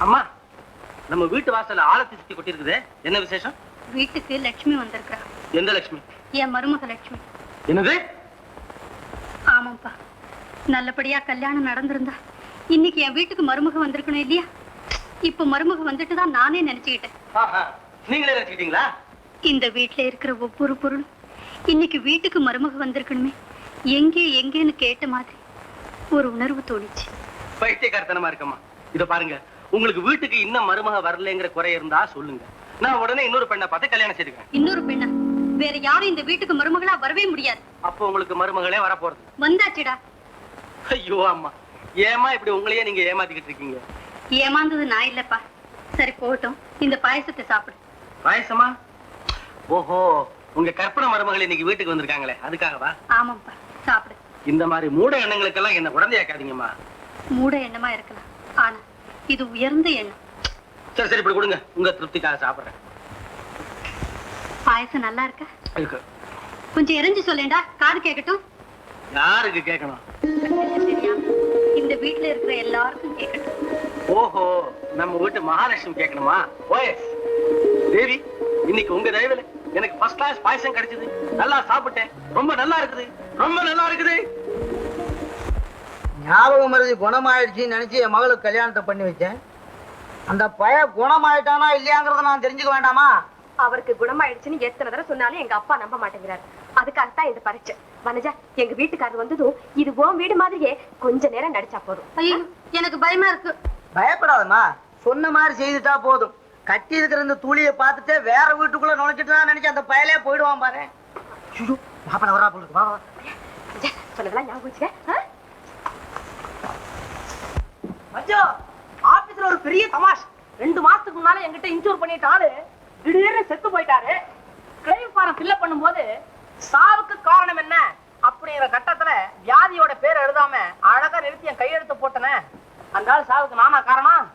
அம்மா, நம்ம வீட்டு வாசல்ல ஆலத்தி சுத்தி கொட்டி இருக்குது. என்ன விசேஷம்? வீட்டுக்கு லட்சுமி வந்திருக்கா. எந்த லட்சுமி? என் மருமக லட்சுமி. என்னது? ஆமாப்பா, நல்லபடியா கல்யாணம் நடந்திருந்தா இன்னைக்கு என் வீட்டுக்கு மருமக வந்திருக்கணும் இல்லையா? இப்ப மருமக வந்துட்டு தான் நானே நினைச்சுக்கிட்டேன். நீங்களே நினைச்சுக்கிட்டீங்களா? இந்த வீட்டுல இருக்கிற ஒவ்வொரு பொருளும் இன்னைக்கு வீட்டுக்கு மருமக வந்திருக்கணுமே, எங்கே எங்கேன்னு கேட்ட மாதிரி ஒரு உணர்வு தோணிச்சு. பைத்தியக்காரத்தனமா இருக்கம்மா. இத பாருங்க, உங்களுக்கு வீட்டுக்கு இன்னும் மருமக வரலங்கிற குறை இருந்தா சொல்லுங்க. நான் உடனே இன்னொரு பெண்ணை பார்த்து கல்யாணம் செய்துக்கிறேன். இன்னொரு பெண்ணா? வேற யாரும் இந்த வீட்டுக்கு மருமகளா வரவே முடியாது. அப்போ உங்களுக்கு மருமகளே வர போறது. வந்தாச்சுடா. ஐயோ அம்மா, ஏமா இப்படி உங்களையே நீங்க ஏமாத்திக்கிட்டு இருக்கீங்க? ஏமாந்தது நான் இல்லப்பா. சரி போகட்டும், இந்த பாயசத்தை சாப்பிடு. பாயசமா? ஓஹோ, உங்க கற்பனை மருமகள் இன்னைக்கு வீட்டுக்கு வந்திருக்காங்களே, அதுக்காகவா? ஆமாப்பா, சாப்பிடு. இந்த மாதிரி மூட எண்ணங்களுக்கெல்லாம் என்ன குழந்தையாக்காதீங்கம்மா. மூட எண்ணமா இருக்கலாம், ஆனா இது உயர்ந்த எண்ணம். சரி சரி, இப்படி கொடுங்க, உங்க திருப்திக்காக சாப்பிடுறேன். பாயசம் நல்லா இருக்கா? இருக்கு. கொஞ்சம் எரிஞ்சு சொல்லேண்டா, காது கேட்கட்டும். யாருக்கு கேட்கணும்? இந்த வீட்டுல இருக்கிற எல்லாருக்கும் கேட்கட்டும். ஓஹோ, நம்ம வீட்டு மகாலட்சுமி கேட்கணுமா? ஓஎஸ் தேவி, இன்னைக்கு உங்க தயவுல எனக்கு ஃபர்ஸ்ட் கிளாஸ் பாயசம் கிடைச்சது. நல்லா சாப்பிட்டேன். ரொம்ப நல்லா இருக்குது, ரொம்ப நல்லா இருக்குது. ஞாபகம் மருதி குணமாயிடுச்சுன்னு நினைச்சு என் மகளுக்கு கல்யாணத்தை பண்ணி வச்சேன். அந்த பய குணமாயிட்டானா இல்லையாங்கிறத நான் தெரிஞ்சுக்க வேண்டாமா? அவருக்கு குணமாயிடுச்சுன்னு எத்தனை தடவை சொன்னாலும் எங்க அப்பா நம்ப மாட்டேங்கிறாரு. அதுக்காகத்தான் இந்த பரீட்சை. வனஜா, எங்க வீட்டுக்காரர் வந்ததும் இது உன் வீடு மாதிரியே கொஞ்ச நேரம் நடிச்சா போதும். ஐயோ, எனக்கு பயமா இருக்கு. பயப்படாதம்மா, சொன்ன மாதிரி செய்துட்டா போதும். கட்டி இருக்கிற இந்த தூளியை பார்த்துட்டு வேற வீட்டுக்குள்ள நுழைச்சிட்டு நினைச்சு அந்த பயலே போயிடுவான் பாரு. மாப்பிள வரா போலுக்கு, வா வா. சொன்னதெல்லாம் ஞாபகம் வச்சுக்க. மச்சோ, ஆபீஸ்ல ஒரு பெரிய தமாஷ். 2 மாசத்துக்கு முன்னால என்கிட்ட இன்சூர் பண்ணிட்ட ஆளு திடீர்னு செத்து போயிட்டாரு. கிளைம் ஃபார்ம் ஃபில் பண்ணும்போது சாவுக்கு காரணம் என்ன அப்படிங்கிற கட்டத்துல வியாதியோட பேர் எழுதாம அழகா நிறுத்தி என் கையெழுத்து போட்டனே. அந்த ஆள் சாவுக்கு நானா காரணம்?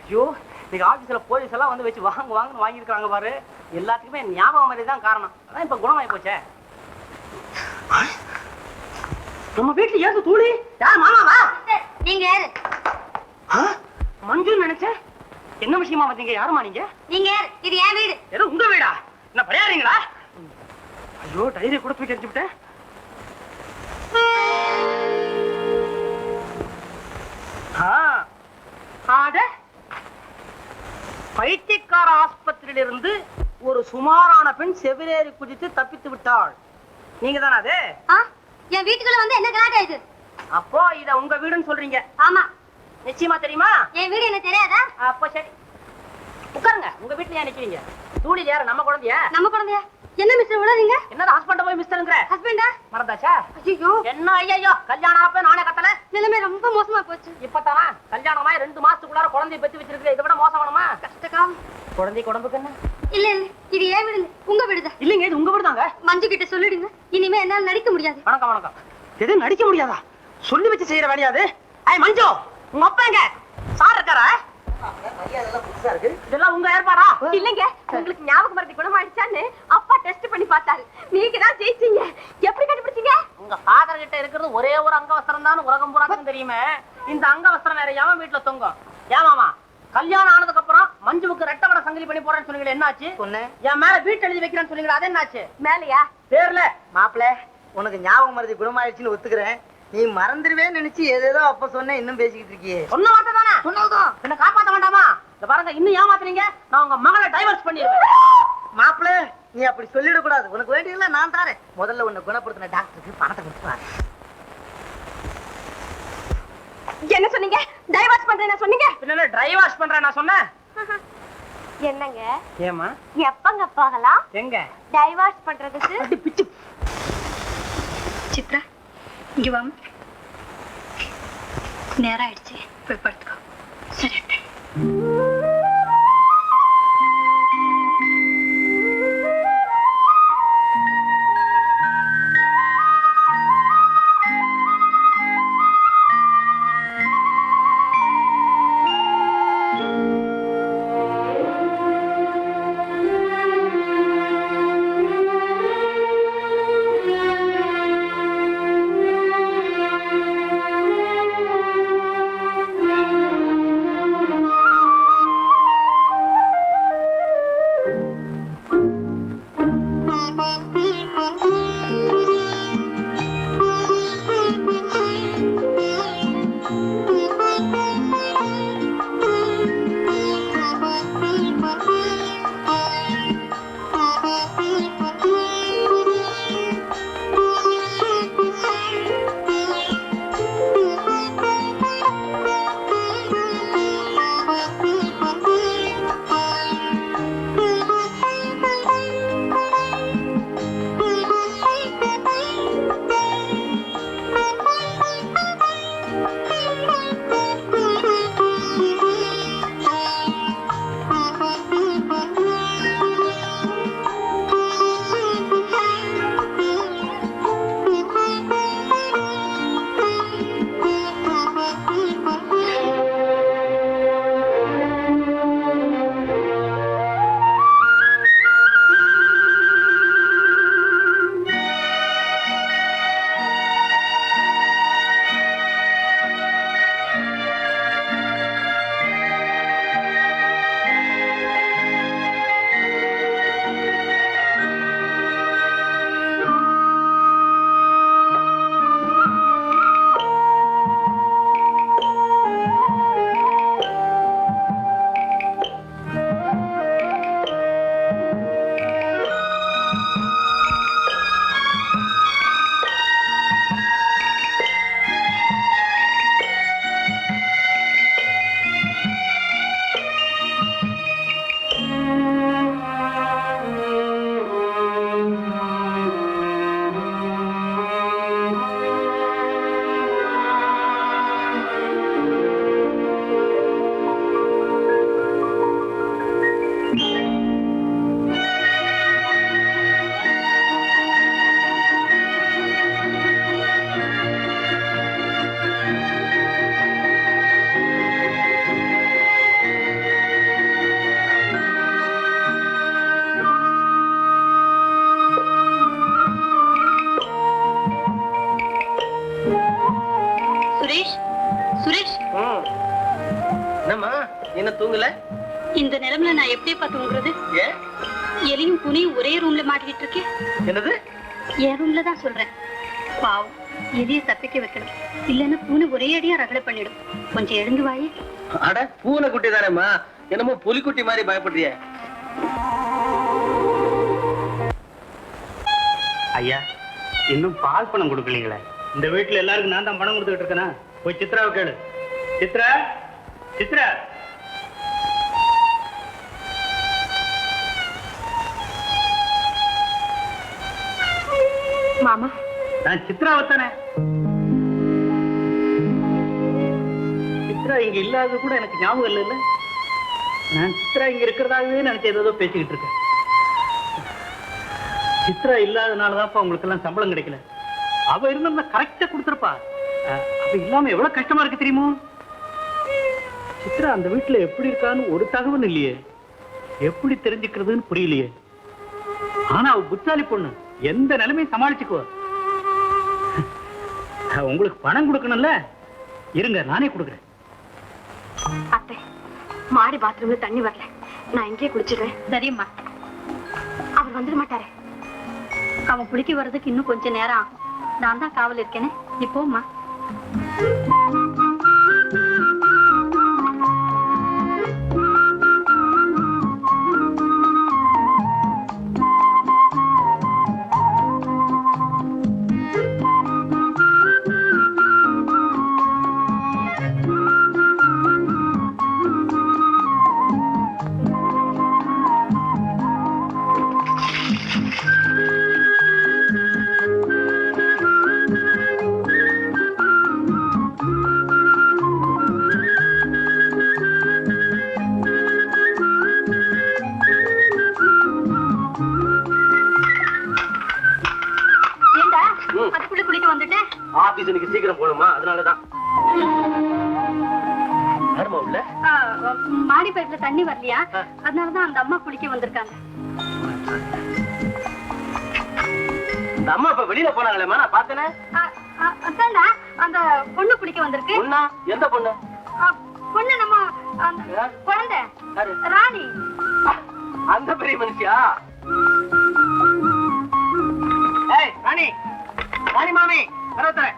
ஐயோ, இன்னைக்கு ஆபீஸ்ல போலீஸ் எல்லாம் வந்து வச்சு வாங்குன்னு வாங்கியிருக்காங்க பாரு. எல்லாத்துக்குமே ஞாபகம் மாதிரி தான் காரணம். அதான் இப்ப குணமாயி போச்சே. நம்ம வீட்டுல ஏது தூளி? யார் மாமாவா? நீங்க யாரு? மஞ்சு நினைச்சேன். என்ன விஷயமா வந்தீங்க? யாருமா நீங்க? நீங்க யாரு? இது என் வீடு. ஏதோ உங்க வீடா? என்ன பழையாறீங்களா? ஐயோ, டைரி கூட தூக்கி அடிச்சு விட்டேன். பைத்தியக்கார ஆஸ்பத்திரியில இருந்து ஒரு சுமாரான பெண் செவிலேறி குதித்து தப்பித்து விட்டாள். நீங்க தானே அது? என் வீட்டுக்குள்ள வந்து என்ன கலாட்டா இது? அப்போ இத உங்க வீடுன்னு சொல்றீங்க? ஆமா. நிச்சயமா தெரியுமா? என் வீடு என்ன தெரியாதா? அப்போ சரி, உட்காருங்க. உங்க வீட்டுல ஏன் நிக்கிறீங்க? தூளி யாரு? நம்ம குழந்தையா? நம்ம குழந்தையா? என்ன மிஸ்டர் உளறீங்க? என்னது ஹஸ்பண்ட போய் மிஸ்டர்ங்கற? ஹஸ்பண்டா? மறந்தாச்சா? ஐயோ, என்ன ஐயோ, கல்யாணம் ஆப்ப நானே கட்டல. நிலைமை ரொம்ப மோசமா போச்சு. இப்பதானா கல்யாணமாய் 2 மாசத்துக்குள்ளார குழந்தையை பெத்து வச்சிருக்கீங்க. இதை விட மோசம் வேணுமா? கஷ்டகாலம். குழந்தை உடம்புக்கு என்ன? இல்ல இல்ல, இது ஏன் வீடு, உங்க வீடுதான். இல்லைங்க, இது உங்க வீடு தாங்க. மஞ்சு கிட்ட சொல்லிடுங்க, இனிமே என்னால நடிக்க முடியாது. வணக்கம் வணக்கம். எது நடிக்க முடியாதா? சொல்லி வச்சு செய்யற வேலையாது? ஐய் மஞ்சு, உங்க அப்பா எங்க? சார் இருக்காரா? இதெல்லாம் உங்க ஏற்பாடா? இல்லங்க, உங்களுக்கு ஞாபகம் மறதி குணமாயிடுச்சான்னு அப்பா டெஸ்ட் பண்ணி பார்த்தாரு. நீங்க தான் ஜெயிச்சீங்க. எப்படி கண்டுபிடிச்சீங்க? உங்க ஃபாதர் கிட்ட இருக்கிறது ஒரே ஒரு அங்கவஸ்திரம் தான் உலகம் பூராக்கும் தெரியுமே. இந்த அங்கவஸ்திரம் வேற எவன் வீட்டுல தொங்கும்? ஏமாமா, கல்யாணம் ஆனதுக்கு அப்புறம் மஞ்சுவுக்கு ரெட்டை வடை சங்கிலி பண்ணி போறேன்னு சொன்னீங்களே, என்னாச்சு? என் மேல வீட்டு எழுதி வைக்கிறேன்னு சொன்னீங்களா, அது என்னாச்சு? மேலையா? பேர்ல மாப்பிள்ள, உனக்கு ஞாபகம் மறதி குணமாயிடுச்சுன்னு ஒத்துக்கிறேன். நீ மறந்துடுவே நினைச்சு ஏதேதோ அப்ப சொன்ன இன்னும் பேசிக்கிட்டு இருக்கியே. சொன்ன வார்த்தை தானே சொன்னதும் என்ன காப்பாத்த வேண்டாமா? இந்த பாருங்க, இன்னும் ஏமாத்துறீங்க, நான் உங்க மகளை டைவர்ஸ் பண்ணிடுவேன். மாப்பிள்ள, நீ அப்படி சொல்லிடக்கூடாது. உனக்கு வேண்டியதுல நான் தாரேன். முதல்ல உன்னை குணப்படுத்தின டாக்டருக்கு பணத்தை கொடுத்துருவாரு. என்ன சொன்னீங்க? டைவர்ஸ் பண்றேன் சொன்னீங்க? என்ன டைவர்ஸ் பண்றேன் நான் சொன்னேன்? என்னங்க? ஏமா எப்பங்க போகலாம்? எங்க டைவர்ஸ் பண்றதுக்கு? சித்ரா, இங்க வாமா. நேரம் ஆயிடுச்சு, போய் படுத்துக்கோ. சரி. என்ன தூங்கல? இந்த நிலைமையில நான் எப்படிப்பா தூங்குறது? ஏன்? எலியும் புனியும் ஒரே ரூம்ல மாட்டிக்கிட்டு இருக்கேன். என்னது? என் ரூம்ல தான் சொல்றேன். பாவம், எலியை தப்பிக்க வைக்கணும், இல்லன்னா பூனை ஒரே அடியா ரகலை பண்ணிடும். கொஞ்சம் எழுந்து வாயே. அட, பூனை குட்டி தானேம்மா, என்னமோ புலிக்குட்டி மாதிரி பயப்படுறிய. ஐயா, இன்னும் பால் பணம் கொடுக்கலீங்களே. இந்த வீட்டுல எல்லாருக்கும் நான் தான் பணம் கொடுத்துட்டு இருக்கேனா? போய் சித்ராவை கேளு. சித்ரா, சித்ரா. மாமா, நான் சித்ராவை தானே. சித்ரா இங்க இல்லாதது கூட எனக்கு ஞாபகம் இல்ல. நான் சித்ரா இங்க இருக்கிறதாகவே நினைச்சு ஏதோ பேசிக்கிட்டு இருக்கேன். சித்ரா இல்லாதனாலதான்ப்பா உங்களுக்கு எல்லாம் சம்பளம் கிடைக்கல. அவ இருந்தா கரெக்டா கொடுத்துருப்பா. அவ இல்லாம எவ்வளவு கஷ்டமா இருக்கு தெரியுமோ? சித்ரா அந்த வீட்டுல எப்படி இருக்கான்னு ஒரு தகவல் இல்லையே. எப்படி தெரிஞ்சுக்கிறதுன்னு புரியலையே. ஆனா அவ புத்தாலி பொண்ணு, எந்த நிலைமையும் சமாளிச்சுக்குவா. உங்களுக்கு பணம் கொடுக்கணும்ல, இருங்க நானே கொடுக்குறேன். அத்தை, மாடி பாத்ரூம்ல தண்ணி வரல, நான் இங்கேயே குளிச்சிடுறேன். சரிம்மா. அவர் வந்துட மாட்டாரு. அவன் குளிக்க வர்றதுக்கு இன்னும் கொஞ்சம் நேரம் ஆகும். நான் தான் காவல் இருக்கேனே. இப்போம்மா. ஆபீஸ் இன்னைக்கு சீக்கிரம் போகணுமா, அதனாலதான். மாடி பைப்ல தண்ணி வரலையா, அதனாலதான் அந்த அம்மா குளிக்க வந்திருக்காங்க. அந்த அம்மா இப்ப வெளியில போனாங்களேம்மா, நான் பார்த்தேனே. அதான்டா அந்த பொண்ணு குளிக்க வந்திருக்கு. பொண்ணா? எந்த பொண்ணு? பொண்ணு நம்ம குழந்தை ராணி. அந்த பெரிய மனுஷியா? ஏய் ராணி, ராணி மாமி, கதவை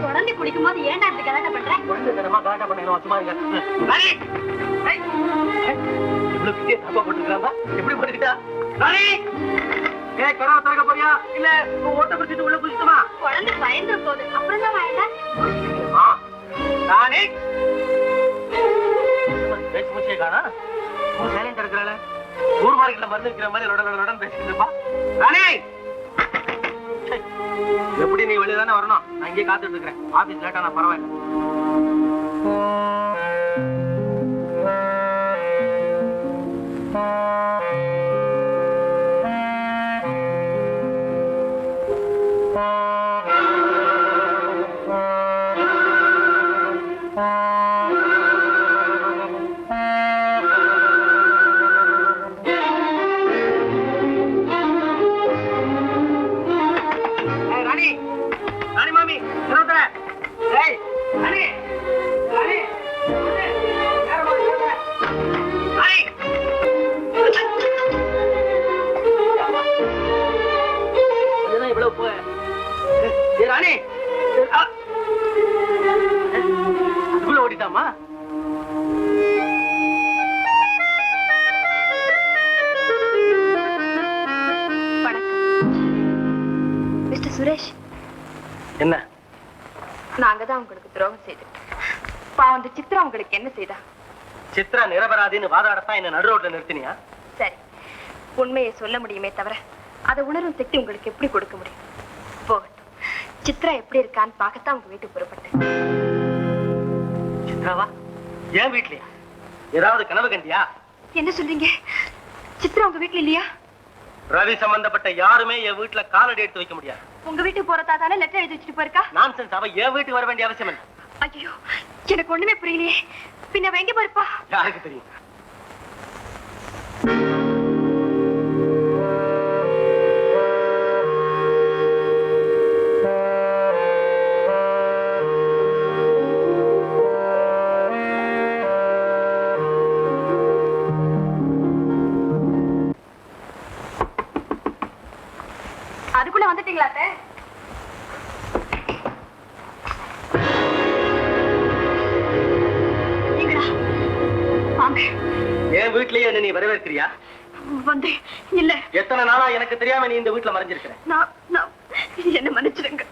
குழந்தை குளிக்கும் போது ஏன்டா இப்படி கலாட்டா பண்றேன்? கலாட்டா பண்ணிடுவோம், சும்மா இருங்க. இவ்வளவு தப்பா போட்டுருக்காங்க, எப்படி போட்டுக்கிட்டா? ராணி, கதவை திறக்க போறியா இல்ல ஓட்ட பிடிச்சிட்டு உள்ள குளிச்சுமா? குழந்தை பயந்துற போது அப்புறம் தான் வாங்க. ராணி, பேச்சு மூச்சே காணா, சைலண்ட் இருக்கிறாள். ஊர் மார்க்கெட்ல மருந்து இருக்கிற மாதிரி பேசிட்டு இருப்பா. ராணி, எப்படி நீ வெளியே தானே வரணும், நான் இங்கே காத்துட்டு இருக்கிறேன். ஆபீஸ் லேட்டா நான் பரவாயில்ல. ஓடிட்டாமா? மிஸ்டர் சுரேஷ், என்ன? நாங்க தான் உங்களுக்கு துரோகம் செய்தோம். பாவம் அந்த சித்ரா உங்களுக்கு என்ன செய்தா? சித்ரா நிரபராதின்னு வாதாடத்தான் என்ன நடு ரோட்ல நிறுத்தினியா? சரி, உண்மையை சொல்ல முடியுமே தவிர அதை உணரும் சக்தி உங்களுக்கு எப்படி கொடுக்க முடியும்? போகட்டும், சித்ரா எப்படி இருக்கான்னு பார்க்கத்தான் உங்க வீட்டுக்கு புறப்பட்டேன். சித்ராவா? ஏன் வீட்லயா? ஏதாவது கனவு கண்டியா? என்ன சொல்றீங்க? சித்ரா உங்க வீட்டுல இல்லையா? ரவி சம்பந்தப்பட்ட யாருமே என் வீட்டுல காலடி எடுத்து வைக்க முடியாது. உங்க வீட்டுக்கு போறதா தானே லெட்டர் எழுதி வச்சுட்டு போயிருக்கா? நான்சென்ஸ். அவ என் வீட்டுக்கு வர வேண்டிய அவசியம் இல்லை. ஐயோ, எனக்கு ஒண்ணுமே புரியலையே. பின்ன அவ எங்க போயிருப்பா? யாருக்கு தெரியும்? அதுக்குள்ள வந்துட்டீங்களா? என் வீட்லயே என்ன நீ வரவேற்கிறியா? வந்து இல்ல. எத்தனை நாளா எனக்கு தெரியாம நீ இந்த வீட்டுல மறைஞ்சிருக்கிற? என்ன மன்னிச்சிடுங்க.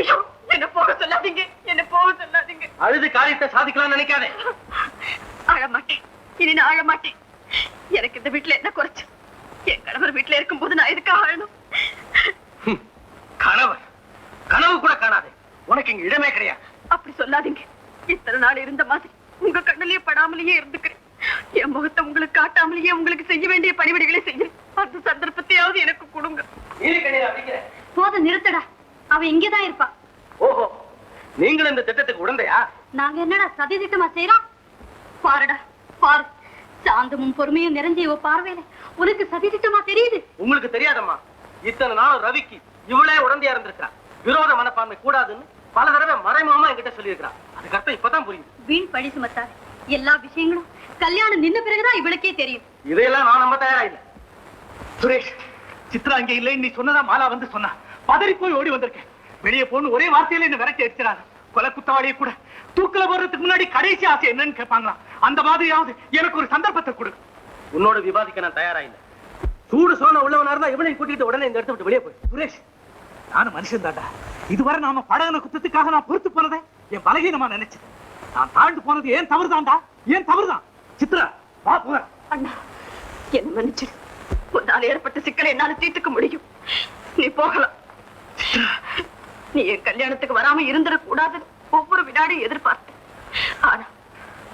ஐயோ, என்ன போக சொல்லாதீங்க, என்ன போக சொல்லாதீங்க. அழுது காரியத்தை சாதிக்கலாம் நினைக்காதே. அழமாட்டேன், இனி நான் அழமாட்டேன். எனக்கு இந்த வீட்டுல என்ன குறைச்சு? என் கணவர் வீட்டுல இருக்கும் போது நான் எதுக்காக அழணும்? கணவர் கனவு கூட காணாதே. உனக்கு இங்க இடமே கிடையாது. அப்படி சொல்லாதீங்க. இத்தனை நாள் இருந்த மாதிரி உங்க கண்ணிலேயே படாமலேயே இருந்துக்கிறேன். என் முகத்தை உங்களுக்கு காட்டாமலேயே உங்களுக்கு செய்ய வேண்டிய பணிவிடைகளை செய்ய அந்த சந்தர்ப்பத்தையாவது எனக்கு கொடுங்க. போதும், நிறுத்தடா. அவ இங்கதான் இருப்பா. ஓஹோ, நீங்களும் இந்த திட்டத்துக்கு உடந்தையா? நாங்க என்னடா சதி திட்டமா செய்யறோம்? பாருடா பாரு, சாந்தமும் பொறுமையும் நிறைஞ்ச இவ பார்வையில உனக்கு சதி திட்டமா தெரியுது. உங்களுக்கு தெரியாதம்மா, இத்தனை நாள் ரவிக்கு இவளே உடந்தையா இருந்திருக்கா. விரோத மனப்பான்மை கூடாதுன்னு பல தடவை மறைமுகமா என்கிட்ட சொல்லியிருக்கா. அதுக்கு அர்த்தம் இப்பதான் புரியுது. வீண் பழி சுமத்தார். எல்லா விஷயங்களும் கல்யாணம் நின்ன பிறகுதான் இவளுக்கே தெரியும். இதையெல்லாம் நான் நம்ப தயாரா இல்ல. சுரேஷ், சித்ரா அங்க இல்லைன்னு நீ சொன்னதா மாலா வந்து சொன்னா. பதறி போய் ஓடி வந்திருக்கேன். வெளியே போன்னு ஒரே வார்த்தையில என்ன விரட்டி அடிச்சிடாங்க. கொலை குத்தவாளியை கூட தூக்கல போறதுக்கு முன்னாடி கடைசி ஆசை என்னன்னு கேட்பாங்களாம். அந்த மாதிரியாவது எனக்கு ஒரு சந்தர்ப்பத்தை கொடு. உன்னோட விவாதிக்க நான் தயாரா இல்ல. சூடு சோன உள்ளவனா இருந்தா இவளையும் கூட்டிட்டு உடனே இந்த இடத்தை விட்டு வெளியே போய். சுரேஷ், நானும் மனுஷன் தாண்டா. இதுவரை நாம படகுன குத்தத்துக்காக நான் பொறுத்து போனதை என் பலகீனமா நினைச்சேன். நான் தாழ்ந்து போனது ஏன் தவறுதான்டா, ஏன் தவறுதான். சித்ரா, வா போற. அண்ணா, என்ன மன்னிச்சிடு. உன்னால் ஏற்பட்ட சிக்கலை என்னால தீர்த்துக்க முடியும். நீ போகலாம். நீ என் கல்யாணத்துக்கு வராம இருந்துடக்கூடாது ஒவ்வொரு வினாடியும் எதிர்பார்த்தேன். ஆனா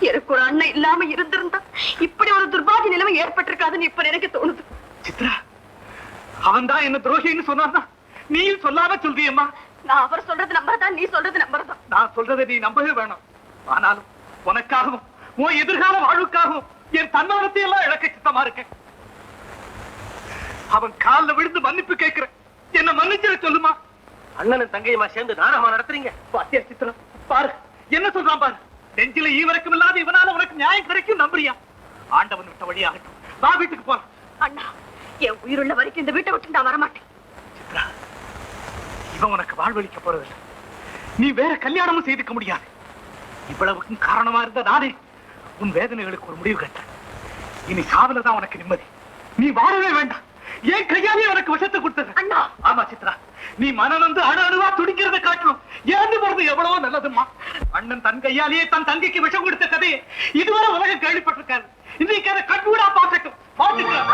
எனக்கு ஒரு அண்ணன் இல்லாம இருந்திருந்தா இப்படி ஒரு துர்பாகிய நிலைமை ஏற்பட்டிருக்காதுன்னு இப்ப எனக்கு தோணுது. சித்ரா, அவன் தான் என்ன துரோகின்னு சொன்னான்னா நீ சொல்லாம சொல்வியம்மா. நான் அவர் சொல்றது நம்பறதான், நீ சொல்றது நம்பறதான். நான் சொல்றதை நீ நம்பவே வேணாம். ஆனாலும் உனக்காகவும் உன் எதிர்கால வாழ்வுக்காகவும் என் தன்னலத்தை எல்லாம் இழக்க சித்தமா இருக்கேன். அவன் காலில் விழுந்து மன்னிப்பு கேட்கிறேன். என்ன மன்னிச்சிட சொல்லுமா. அண்ணனும் தங்கையுமா சேர்ந்து நாடகமா நடத்துறீங்க. பாத்தியா சித்ரா, பாரு என்ன சொல்றான் பாரு. நெஞ்சில ஈவரக்கம் இல்லாத இவனால உனக்கு நியாயம் கிடைக்கும் நம்புறியா? ஆண்டவன் விட்ட வழியாகட்டும், வா வீட்டுக்கு போலாம். அண்ணா, என் உயிருள்ள வரைக்கும் இந்த வீட்டை விட்டு நான் வரமாட்டேன். சித்ரா, இவன் உனக்கு வாழ்வழிக்க போறதில்லை. நீ வேற கல்யாணமும் செய்துக்க முடியாது. இவ்வளவுக்கும் காரணமா இருந்த நானே உன் வேதனைகளுக்கு ஒரு முடிவு கட்டேன். இனி சாவலதான் உனக்கு நிம்மதி. நீ வாழவே வேண்டாம். ஏன் கையாலே உனக்கு விஷத்தை கொடுத்தது. அண்ணா, ஆமா சித்ரா, நீ மனநந்து அணு அணுவா துடிக்கிறத காட்டணும். ஏந்து போறது எவ்வளவோ நல்லதுமா. அண்ணன் தன் கையாலேயே தன் தங்கைக்கு விஷம் கொடுத்த கதையை இதுவரை உலகம் கேள்விப்பட்டிருக்காரு. இன்னைக்கு அதை கண்கூடா பார்க்கட்டும். பார்த்துக்கலாம்.